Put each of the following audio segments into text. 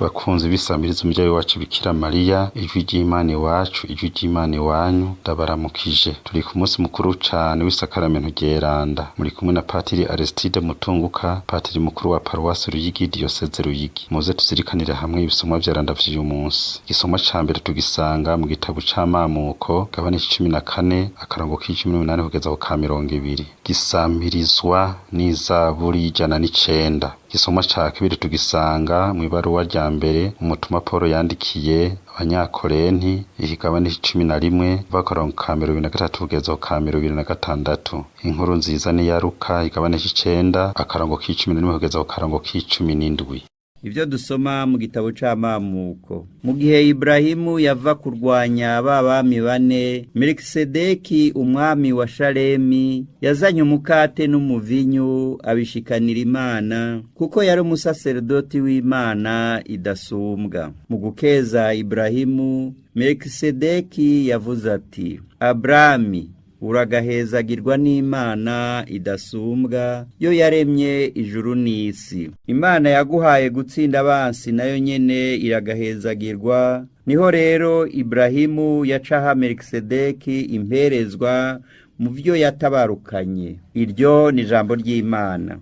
bakunzi bisamiriza umuvyeyi wacu Bikira Mariya, ijwi ry'Imana iwacu, ijwi ry'Imana iwanyu, ndabaramukije. Turi ku munsi mukuru cane w'isakaramento ryeranda, muri kumwe na Patiri Aristide Mutunguka, patiri mukuru wa Paruwasi Ruyigi, Diyoseze Ruyigi. Muze tuzirikanire hamwe ibisomwa vyeranda vy'uyu munsi. Igisomwa ca mbere tugisanga mu gitabo c'amamuko, gabane 14 akarongo k'18 kugeza ku ka 20. Gisamirizwa n'izaburi 109. Igisomwa ca kabiri tugisanga mu ibaruwa rya mbere umutumwa Paulo yandikiye abanyakorenti, ikigabane 11 akarongo ka 23 kugeza ku ka 26. Inkuru nziza ni ya Luka, ikigabane 9 akarongo k'11 kugeza ku karongo k'17. Ivyo dusoma mu gitabo c'amamuko. Mu gihe Ibrahimu yava kurwanya bami bane, Melikisedeki umwami wa Shalemi yazanye umukate n'umuvinyu abishikanira Imana, kuko yari umusaserdoti w'Imana idasumbwa. Mu gukeza Ibrahimu, Melikisedeki yavuze ati: Abrami, uragahezagirwa n'Imana idasumbwa, yo yaremye ijuru n'isi. Imana yaguhaye gutsinda abansi nayo nyene iragahezagirwa. Niho rero Ibrahimu yacaha Melikisedeki imperezwa mu vyo yatabarukanye. Iryo ni ijambo ry'Imana.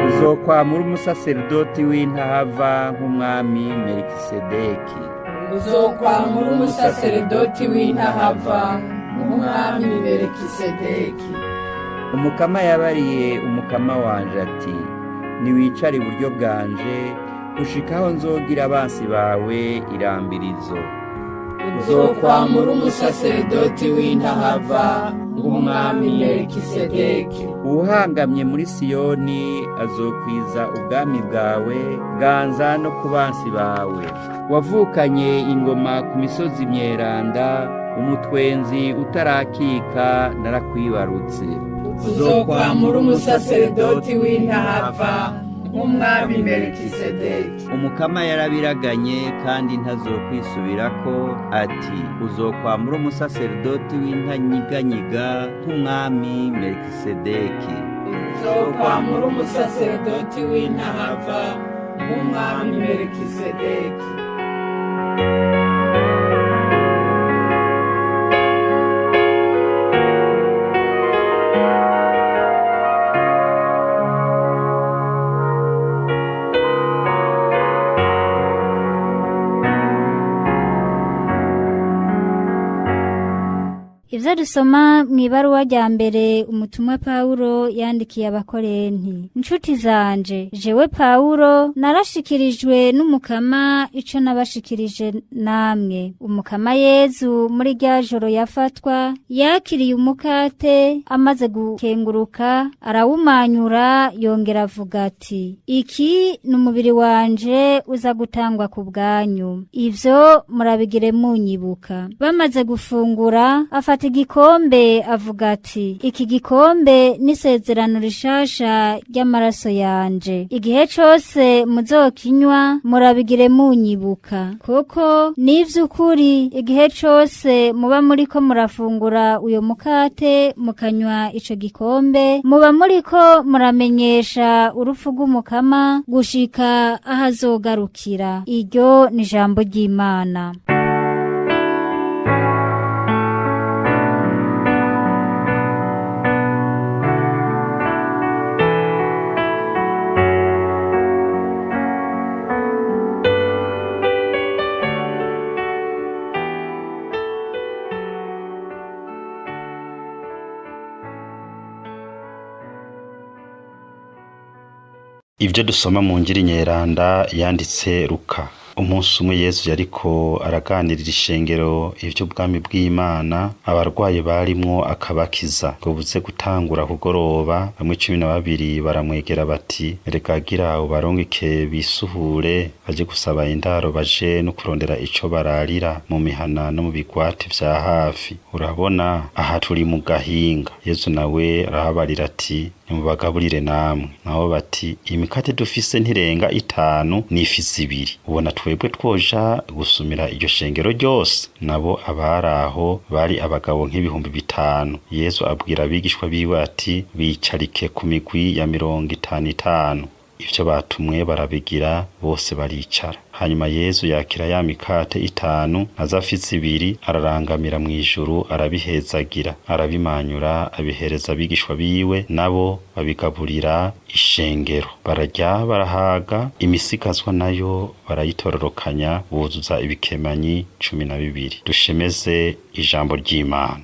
Uzokwamura umusaserdoti w'intahava nk'umwami Melikisedeki. Uzokwamura umusaserdoti w'intahava nk'umwami Melikisedeki. Umukama yabariye umukama wanje ati: niwicare iburyo bwanje gushikaho nzogira abansi bawe irambirizo. Uzokwamura umusaserdoti w'intahava nk'umwami Melikisedeki. Uhangamye muri Siyoni azokwiza ubwami bwawe, ganza no ku bansi bawe. Wavukanye ingoma ku misozi myeranda, umutwenzi utarakika narakwibarutse. Uzokwamura umusaserdoti w'intahava nk'umwami Melikisedeki. Umukama yarabiraganye kandi ntazokwisubirako ati: uzokwamura umusaserdoti w'intanyiganyiga nk'umwami Melikisedeki. Uzokwamura umusaserdoti w'intahava nk'umwami Melikisedeki. Ivyo dusoma mw'ibaruwa rya mbere umutumwa Paulo yandikiye abakorenti. Nshuti zanje, jewe Paulo narashikirijwe n'umukama ico nabashikirije namwe. Umukama Yezu muri rya joro yafatwa, yakiriye umukate, amaze gukenguruka arawumanyura, yongera avuga ati: iki ni umubiri wanje uza gutangwa ku bwanyu, ivyo murabigire munyibuka. Bamaze gufungura afata igikombe avuga ati: iki gikombe n'isezerano rishasha ry'amaraso yanje, igihe cose muzokinywa murabigire munyibuka. Koko n'ivy'ukuri igihe cose muba muriko murafungura uyo mukate mukanywa ico gikombe, muba muriko muramenyesha urupfu rw'umukama gushika ahazogarukira. Iryo ni ijambo ry'Imana. Ivyo dusoma mu Injili nyeranda yanditse Luka. Umunsi umwe Yesu yariko araganirira ishengero ivy'ubwami bw'Imana, abarwaye barimwo akabakiza. Ngo buze gutangura kugoroba, bamwe 12 baramwegera bati: reka gira ubarongike bisuhure baje gusaba indaro, baje no kurondera ico bararira mu mihana no mu bigwati vya hafi. Urabona aha turi mu gahinga. Yesu nawe arahabarira ati: nimubagaburire namwe. Nabo bati imikate dufise ntirenga 5 n'ifi 2. Ubona twebwe twoja gusumira iryo shengero ryose? Nabo abaraho bari abagabo nk'ibihumbi 5. Yesu abwira abigishwa biwe ati bicarike ku migwi ya 50. Ivyo batumwe barabigira, bose baricara. Hanyuma Yesu yakira ya mikate 5 na za fi 2, ararangamira mu ijuru, arabihezagira, arabimanyura, abihereza abigishwa biwe, nabo babigaburira ishengero. Bararya barahaga, imisigazwa nayo barayitororokanya, buzuza ibikemanyi 12. Dushemeze ijambo ry'Imana.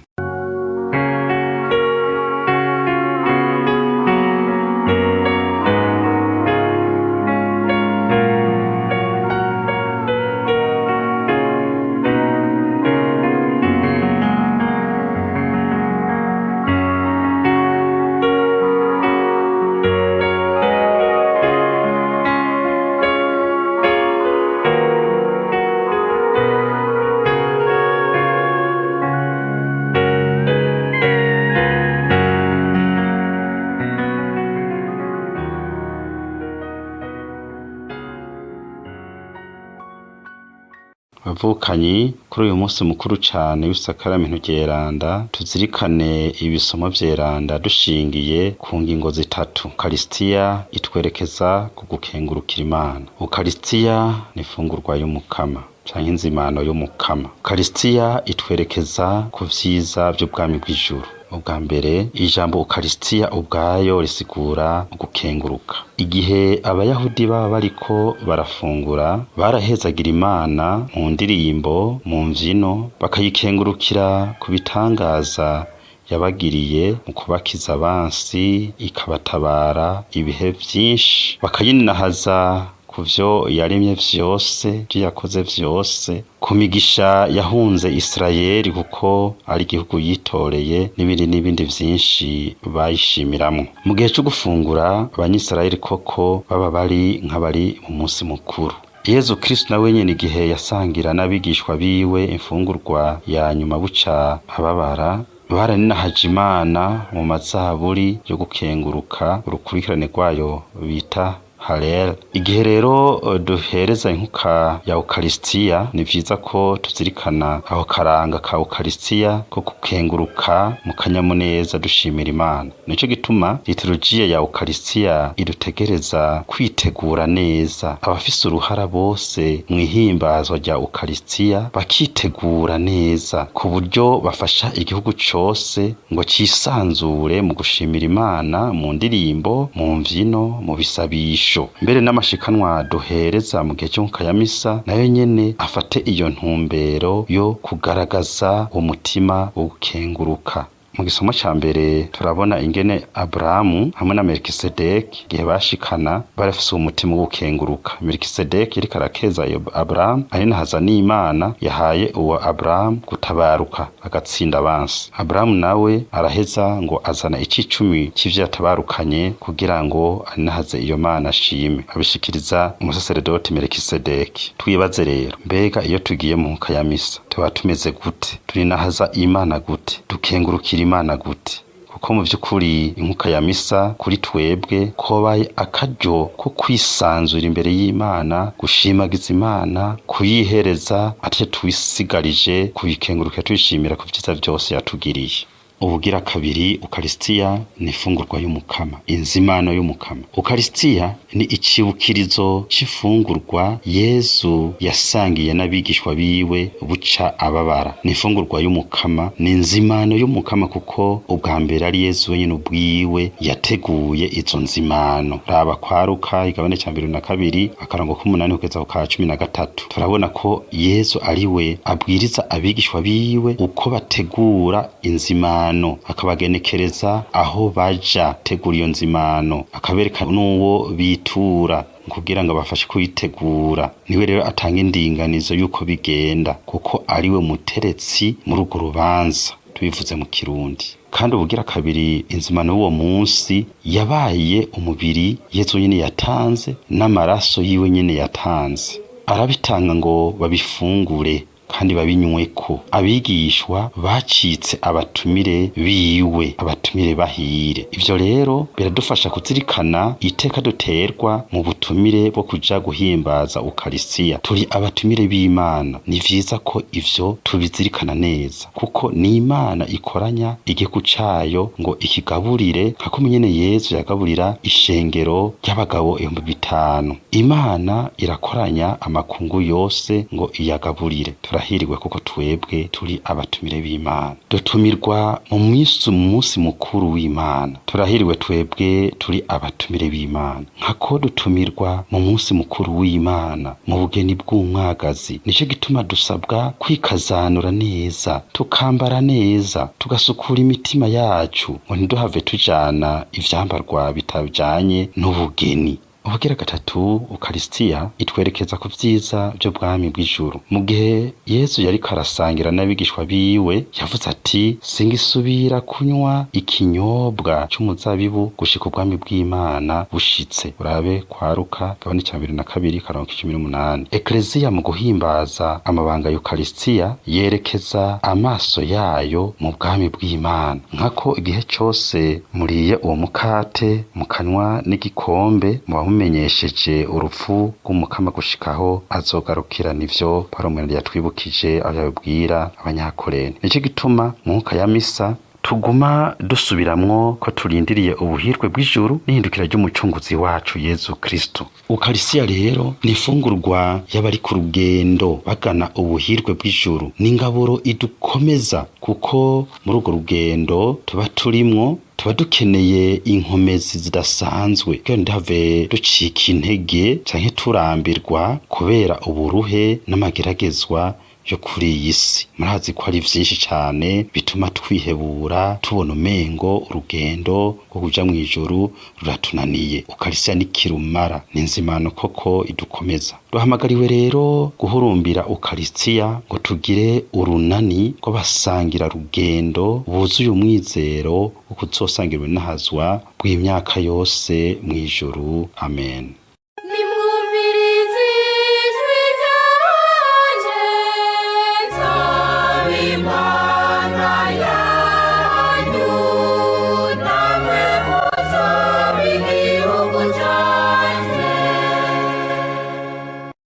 Bavukanyi, kuri uyu munsi mukuru cyane w'isakaramentu ryeranda, tuzirikane ibisomo vyeranda dushingiye ku ngingo 3. Ukaristiya itwerekeza ku gukengurukira Imana. Ukaristiya ni ifungurwa y'umukama canke inzimano y'umukama. Ukaristiya itwerekeza ku vyiza vy'ubwami bw'ijuru. Ubwa mbere, ijambo Ukaristiya ubwayo risigura gukenguruka. Igihe abayahudi baba bariko barafungura, barahezagira Imana mu ndirimbo, mu mvyino, bakayikengurukira ku bitangaza yabagiriye mu kubakiza abansi, ikabatabara ibihe vyinshi, bakayinahaza kuvyo yaremye vyose, vyo yakoze vyose, ku migisha yahunze Isirayeli kuko ari igihugu yitoreye, n'ibindi vyinshi bayishimiramwo. Mu gihe cyo gufungura, abanyisirayeli koko baba bari nk'abari mu munsi mukuru. Yesu Kristo nawe nyene igihe yasangira n'abigishwa biwe imfungurwa ya nyuma buca ababara, baraninahaje Imana mu mazaburi yo gukenguruka, urukurikirane rwayo bita Halel. Igihe rero duhereza inkuka ya Ukaristiya, ni vyiza ko tuzirikana aho karanga ka Ukaristiya ko gukenguruka mu kanyamuneza dushimira Imana. Nico gituma liturujia ya Ukaristiya idutegereza kwitegura neza. Abafise uruhara bose mwihimbazwa rya Ukaristiya bakitegura neza ku buryo bafasha igihugu cose ngo cisanzure mu gushimira Imana mu ndirimbo, mu mvyino, mu bisabisho. Mbere n'amashikanwa duhereza mu gihe cyo ya misa nayo nyene afate iyo ntumbero yo kugaragaza umutima wo gukenguruka. Mu gisomo ca mbere turabona ingene Abrahamu hamwe na Melkisedeki gihe bashikana barafise umutima wo gukenguruka. Melkisedeki yari karakeza Abrahamu, ari nahaza n'Imana yahaye uwo Abrahamu gutabaruka agatsinda abansi. Abrahamu nawe araheza ngo azana 10 c'ivyo yatabarukanye kugira ngo anahaze iyo Mana ashime, abishikiriza umusaseredoti Melkisedeki. Twibaze rero, mbega iyo tugiye mu ya misa tuba tumeze gute? Turinahaza Imana gute? Dukengurukira Imana gute? Kuko mu vy'ukuri inkuka ya misa kuri twebwe kobaye akaryo ko kwisanzura imbere y'Imana, gushimagiza Imana, kuyihereza ate twisigarije, kubikengurukira tuyishimira ku vyiza vyose yatugiriye. Ubugira kabiri, Ukaristiya ni ifungurwa y'umukama, inzimano y'umukama. Ukaristiya ni icibukirizo c'ifungurwa Yesu yasangiye n'abigishwa biwe buca ababara. Ni ifungurwa y'umukama, ni inzimano y'umukama kuko ubwa mbere ari Yesu wenyine ubwiwe yateguye izo nzimano. Raba kwaruka igabane ca 2 na 2 akarango k'8 kugeza ku 13. Turabona ko Yesu ariwe abwiriza abigishwa biwe uko bategura inzimano, akabagenekereza aho baja tegura iyo nzimano, akabereka n'uwo bitura kugira ngo bafashe kuyitegura. Niwe rero atanga indinganizo yuko bigenda kuko ariwe muteretsi muri urwo rubanza, tubivuze mu Kirundi. Kandi ubugira kabiri, inzimano y'uwo munsi yabaye umubiri Yesu nyene yatanze n'amaraso yiwe nyene yatanze, arabitanga ngo babifungure kandi babinyweko. Abigishwa bacitse abatumire biwe, abatumire bahire. Ivyo rero biradufasha kuzirikana iteka duterwa mu butumire bwo kuja guhimbaza Ukarisiya. Turi abatumire b'Imana. Ni vyiza ko ivyo tubizirikana neza, kuko ni Imana ikoranya igihugu cayo ngo ikigaburire, nkako nyene Yesu yagaburira ishengero ry'abagabo 5,000. Imana irakoranya amakungu yose ngo iyagaburire. Turahiriwe kuko twebwe turi abatumire b'Imana, dutumirwa mu munsi mukuru w'Imana. Turahiriwe twebwe turi abatumire b'Imana, nkako dutumirwa mu munsi mukuru w'Imana mu bugeni bw'umwagazi. Nico gituma dusabwa kwikazanura neza, tukambara neza, tugasukura imitima yacu ngo ntiduhave tujana ivyambarwa bitajanye n'ubugeni. Ubugira gatatu, Ukarisiya itwerekeza ku vyiza byo bwami bw'ijuru. Mu gihe Yesu yariko arasangira n'abigishwa biwe, yavuze ati singisubira kunywa ikinyobwa c'umuzabibu gushika ubwami bw'Imana bushitse. Urabe kwa Luka 22:18. Ekleziya mu guhimbaza amabanga y'Ukarisiya yerekeza amaso yayo mu bwami bw'Imana. Nkako igihe cose muriye uwo mukate mukanywa n'igikombe mumenyesheje urupfu rw'umukama gushikaho azogarukira. Nivyo Pawulo yatwibukije aho yabwira abanyakorene. Nico gituma mwuka ya misa tuguma dusubiramwo ko turindiriye ubuhirwe bw'ijuru n'ihindukira ry'umucunguzi wacu Yesu Kristo. Ukarisiya rero ni ifungurwa y'abari ku rugendo bagana ubuhirwe bw'ijuru. Ni ingaburo idukomeza, kuko muri urwo rugendo tuba turimwo tuba dukeneye inkomezi zidasanzwe, kandi ntihave ducika intege canke turambirwa kubera uburuhe n'amageragezwa yo kuri iyi si. Murazi ko ari vyinshi cane bituma twihebura, tubona umengo urugendo rwo kuja mw'ijuru ruratunaniye. Ukarisiya ni kirumara, ni nzimano koko idukomeza. Duhamagariwe rero guhurumbira Ukarisiya ngo tugire urunani rw'abasangira rugendo buzuye umwizero wo kuzosangirwa n'ahazwa bw'imyaka yose mw'ijuru. Amen.